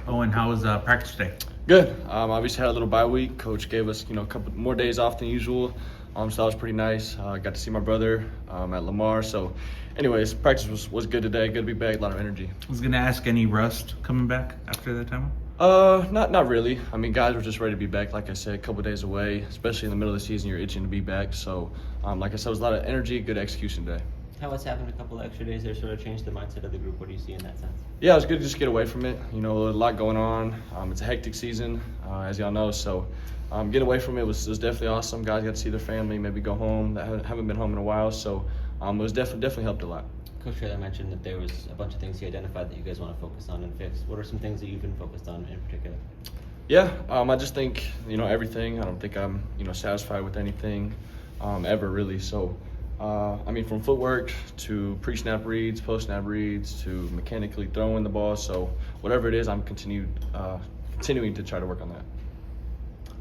Owen, how was practice today? Good. Obviously had a little bye week. Coach gave us, a couple more days off than usual. So that was pretty nice. Got to see my brother at Lamar. So, anyways, practice was good today. Good to be back. A lot of energy. I was gonna ask, any rust coming back after that time? Not really. I mean, guys were just ready to be back. Like I said, a couple days away, especially in the middle of the season, you're itching to be back. So, like I said, it was a lot of energy, good execution today. How has having a couple of extra days there sort of changed the mindset of the group? What do you see in that sense? Yeah, it was good to just get away from it. A lot going on. It's a hectic season, as y'all know. So, get away from it was definitely awesome. Guys got to see their family, maybe go home that haven't been home in a while. So, it was definitely helped a lot. Coach Taylor mentioned that there was a bunch of things he identified that you guys want to focus on and fix. What are some things that you've been focused on in particular? Yeah, I just think, everything. I don't think I'm, satisfied with anything ever really. So, from footwork to pre-snap reads, post-snap reads, to mechanically throwing the ball. So whatever it is, I'm continuing to try to work on that.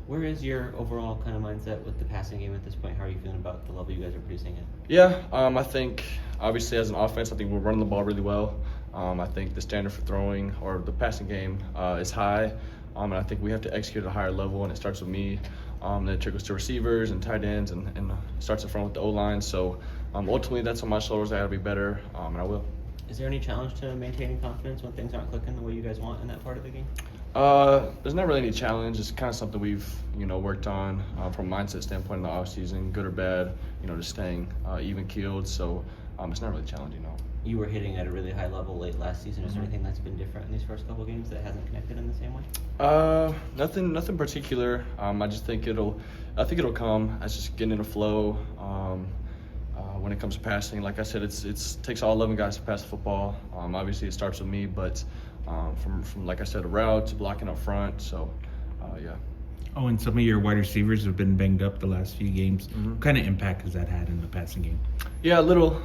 Where is your overall kind of mindset with the passing game at this point? How are you feeling about the level you guys are producing at? Yeah, I think obviously as an offense, I think we're running the ball really well. I think the standard for throwing or the passing game is high. And I think we have to execute at a higher level, and it starts with me. Then it trickles to receivers and tight ends, and starts in front with the O-line. So ultimately, that's on my shoulders. I got to be better, and I will. Is there any challenge to maintaining confidence when things aren't clicking the way you guys want in that part of the game? There's not really any challenge. It's kind of something we've worked on from a mindset standpoint in the off season, good or bad. Just staying even keeled. So it's not really challenging, no. You were hitting at a really high level late last season. Is there anything that's been different in these first couple games that hasn't connected in the same way? Nothing particular. I just think it'll come. It's just getting in a flow. When it comes to passing, like I said, it takes all 11 guys to pass the football. Obviously, it starts with me, but from like I said, a route to blocking up front. So, yeah. Oh, and some of your wide receivers have been banged up the last few games. What kind of impact has that had in the passing game? Yeah, a little.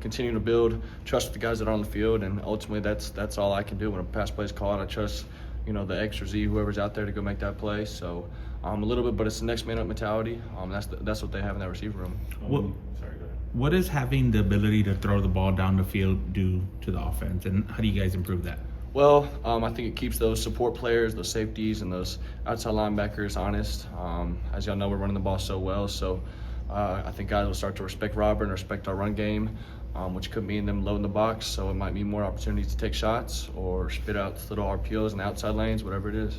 Continue to build trust with the guys that are on the field, and ultimately that's all I can do when a pass play is called. I trust, the X or Z, whoever's out there to go make that play. So a little bit, but it's the next man up mentality. That's what they have in that receiver room. Sorry, go ahead. What does having the ability to throw the ball down the field do to the offense, and how do you guys improve that? Well, I think it keeps those support players, those safeties, and those outside linebackers honest. As y'all know, we're running the ball so well, so I think guys will start to respect Robert and respect our run game, which could mean them loading the box. So it might mean more opportunities to take shots or spit out little RPOs in the outside lanes, whatever it is.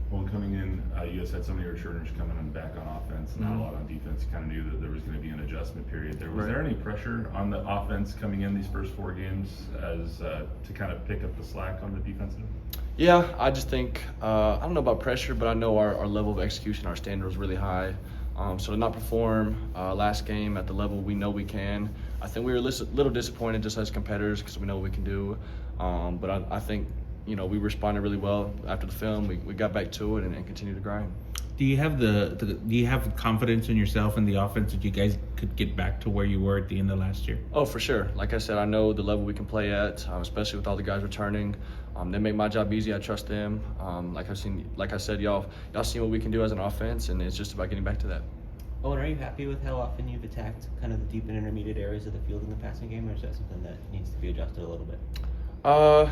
Well, coming in, you guys had some of your returners coming in back on offense, not a lot on defense. You kind of knew that there was going to be an adjustment period there. Was there any pressure on the offense coming in these first 4 games as to kind of pick up the slack on the defensive? Yeah, I just think, I don't know about pressure, but I know our level of execution, our standard was really high. So to not perform last game at the level we know we can, I think we were a little disappointed just as competitors because we know what we can do. But I think, we responded really well after the film. We got back to it and continued to grind. Do you have do you have confidence in yourself and the offense that you guys could get back to where you were at the end of last year? Oh, for sure. Like I said, I know the level we can play at, especially with all the guys returning. They make my job easy. I trust them. Like I said, y'all seen what we can do as an offense, and it's just about getting back to that. Owen, are you happy with how often you've attacked kind of the deep and intermediate areas of the field in the passing game, or is that something that needs to be adjusted a little bit?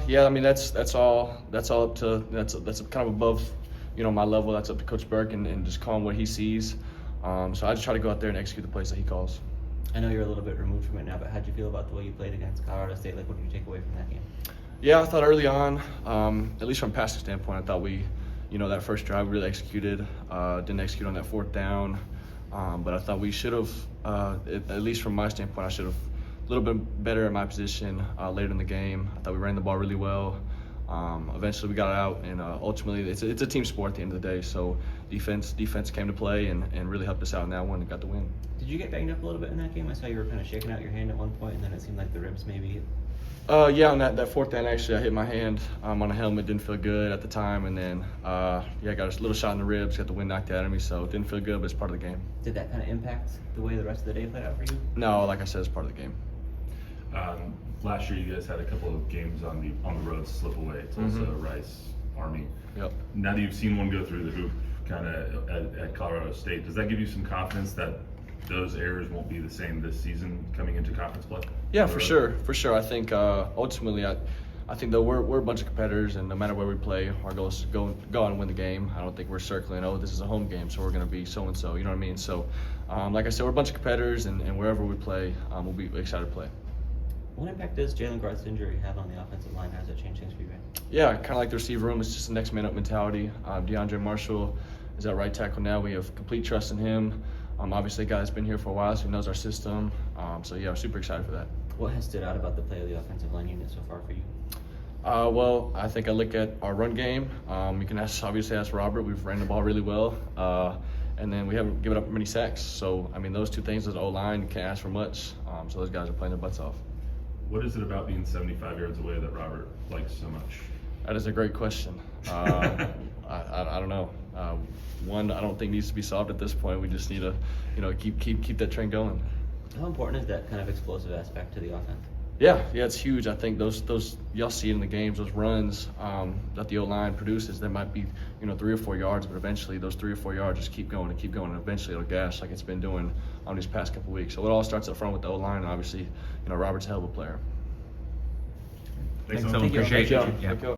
Yeah. I mean, that's all up to that's kind of above, my level. That's up to Coach Burke and just calling what he sees. So I just try to go out there and execute the plays that he calls. I know you're a little bit removed from it now, but how'd you feel about the way you played against Colorado State? Like, what did you take away from that game? Yeah, I thought early on, at least from a passing standpoint, I thought we, that first drive we really executed. Didn't execute on that 4th down. But I thought we should have, at least from my standpoint, I should have a little bit better at my position later in the game. I thought we ran the ball really well. Eventually we got it out, and ultimately it's a team sport at the end of the day. So defense came to play and really helped us out in that one and got the win. Did you get banged up a little bit in that game? I saw you were kind of shaking out your hand at one point, and then it seemed like the ribs maybe. Yeah, on that 4th down, actually, I hit my hand on a helmet. Didn't feel good at the time, and then I got a little shot in the ribs. Got the wind knocked out of me, so it didn't feel good, but it's part of the game. Did that kind of impact the way the rest of the day played out for you? No, like I said, it's part of the game. Last year, you guys had a couple of games on the road slip away. Tulsa, Rice, Army. Yep. Now that you've seen one go through the hoop, kind of at Colorado State, does that give you some confidence that those errors won't be the same this season coming into conference play? Yeah, for sure. I think ultimately I think though we're a bunch of competitors, and no matter where we play, our goal is to go out and win the game. I don't think we're circling, oh, this is a home game, so we're going to be so and so. You know what I mean? So, like I said, we're a bunch of competitors, and wherever we play, we'll be excited to play. What impact does Jalen Garth's injury have on the offensive line? How does it change things for you guys? Yeah, kind of like the receiver room. It's just a next man up mentality. DeAndre Marshall is at right tackle now. We have complete trust in him. Obviously, a guy that's been here for a while, so he knows our system. So yeah, we're super excited for that. What has stood out about the play of the offensive line unit so far for you? Well, I think I look at our run game. You can obviously ask Robert. We've ran the ball really well, and then we haven't given up many sacks. So I mean, those two things as O-line, you can't ask for much. So those guys are playing their butts off. What is it about being 75 yards away that Robert likes so much? That is a great question. I don't know. One, I don't think needs to be solved at this point. We just need to, keep that train going. How important is that kind of explosive aspect to the offense? Yeah, it's huge. I think those y'all see it in the games, those runs that the O-line produces, that might be 3 or 4 yards, but eventually those 3 or 4 yards just keep going, and eventually it'll gash like it's been doing on these past couple weeks. So it all starts up front with the O-line, and obviously, Robert's a hell of a player. Thanks, Owen. Owen. Appreciate Thank you. it. Yeah. Thank you.